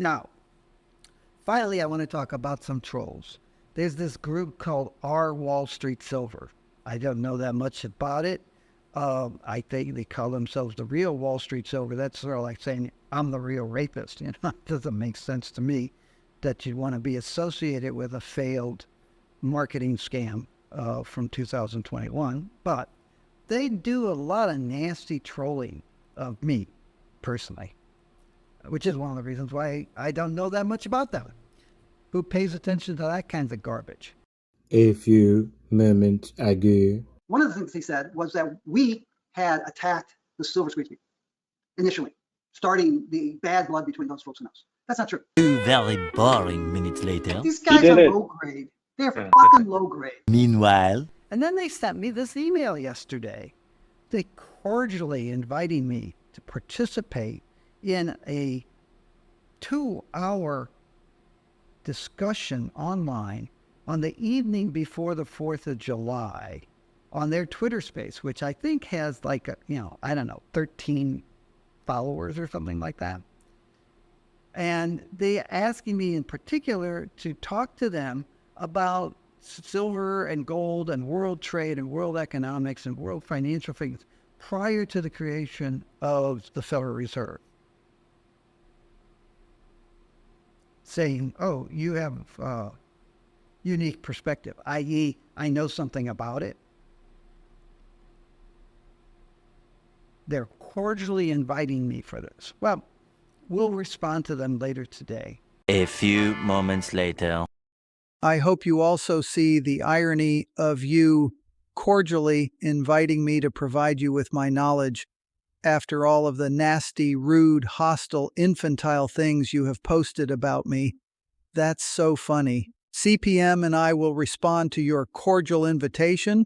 Now, finally, I want to talk about some trolls. There's this group called Our Wall Street Silver. I don't know that much about it. I think they call themselves the real Wall Street Silver. That's sort of like saying, I'm the real rapist. It doesn't make sense to me that you'd want to be associated with a failed marketing scam from 2021. But they do a lot of nasty trolling of me, personally, which is one of the reasons why I don't know that much about them. Who pays attention to that kind of garbage? A few moments ago. One of the things he said was that we had attacked the Silver Squeaky initially, starting the bad blood between those folks and us. That's not true. 2 very boring minutes later. These guys are low grade. They're fucking low grade. Meanwhile. And then they sent me this email yesterday. They cordially inviting me to participate in a 2-hour discussion online on the evening before the 4th of July on their Twitter space, which I think has like, 13 followers or something like that. And they asking me in particular to talk to them about silver and gold and world trade and world economics and world financial things prior to the creation of the Federal Reserve. Saying, oh, you have a unique perspective, i.e., I know something about it. They're cordially inviting me for this. Well, we'll respond to them later today. A few moments later. I hope you also see the irony of you cordially inviting me to provide you with my knowledge after all of the nasty, rude, hostile, infantile things you have posted about me. That's so funny. CPM and I will respond to your cordial invitation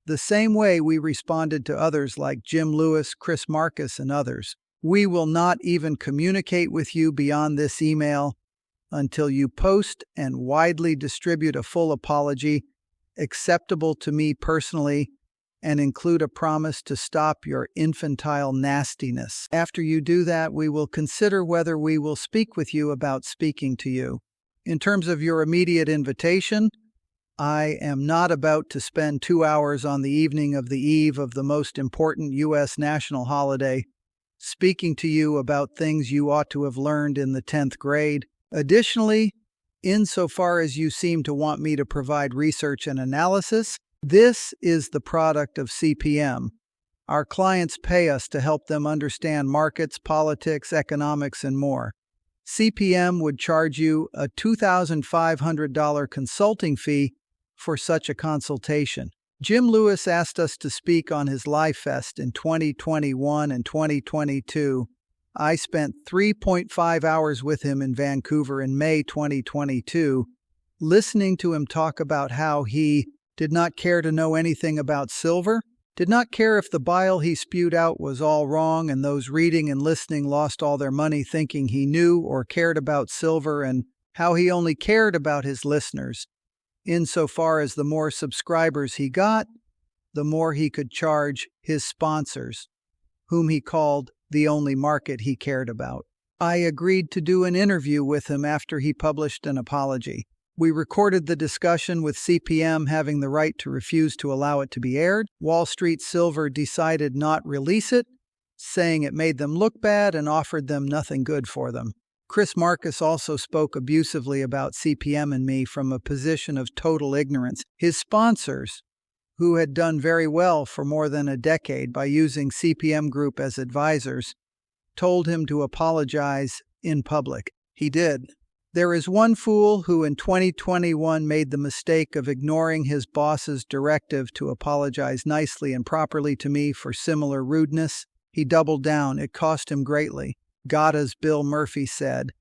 the same way we responded to others like Jim Lewis, Chris Marcus, and others. We will not even communicate with you beyond this email until you post and widely distribute a full apology acceptable to me personally and include a promise to stop your infantile nastiness. After you do that, we will consider whether we will speak with you about speaking to you. In terms of your immediate invitation, I am not about to spend 2 hours on the evening of the eve of the most important U.S. national holiday speaking to you about things you ought to have learned in the 10th grade. Additionally, insofar as you seem to want me to provide research and analysis, this is the product of CPM. Our clients pay us to help them understand markets, politics, economics, and more. CPM would charge you a $2,500 consulting fee for such a consultation. Jim Lewis asked us to speak on his Live Fest in 2021 and 2022. I spent 3.5 hours with him in Vancouver in May 2022, listening to him talk about how he did not care to know anything about silver, did not care if the bile he spewed out was all wrong and those reading and listening lost all their money thinking he knew or cared about silver, and how he only cared about his listeners. Insofar as the more subscribers he got, the more he could charge his sponsors, whom he called the only market he cared about. I agreed to do an interview with him after he published an apology. We recorded the discussion with CPM having the right to refuse to allow it to be aired. Wall Street Silver decided not release it, saying it made them look bad and offered them nothing good for them. Chris Marcus also spoke abusively about CPM and me from a position of total ignorance. His sponsors, who had done very well for more than a decade by using CPM Group as advisors, told him to apologize in public. He did. There is one fool who in 2021 made the mistake of ignoring his boss's directive to apologize nicely and properly to me for similar rudeness. He doubled down. It cost him greatly. Gada's Bill Murphy said,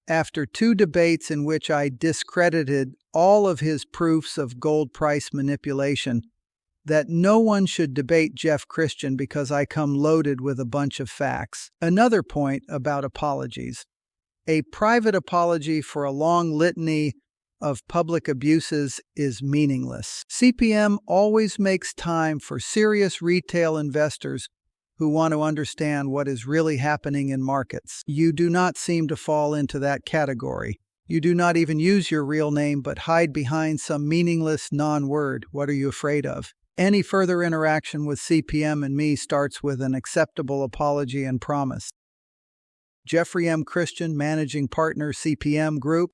after 2 debates in which I discredited all of his proofs of gold price manipulation, that no one should debate Jeff Christian because I come loaded with a bunch of facts. Another point about apologies. A private apology for a long litany of public abuses is meaningless. CPM always makes time for serious retail investors who want to understand what is really happening in markets. You do not seem to fall into that category. You do not even use your real name but hide behind some meaningless non-word. What are you afraid of? Any further interaction with CPM and me starts with an acceptable apology and promise. Jeffrey M. Christian, Managing Partner, CPM Group.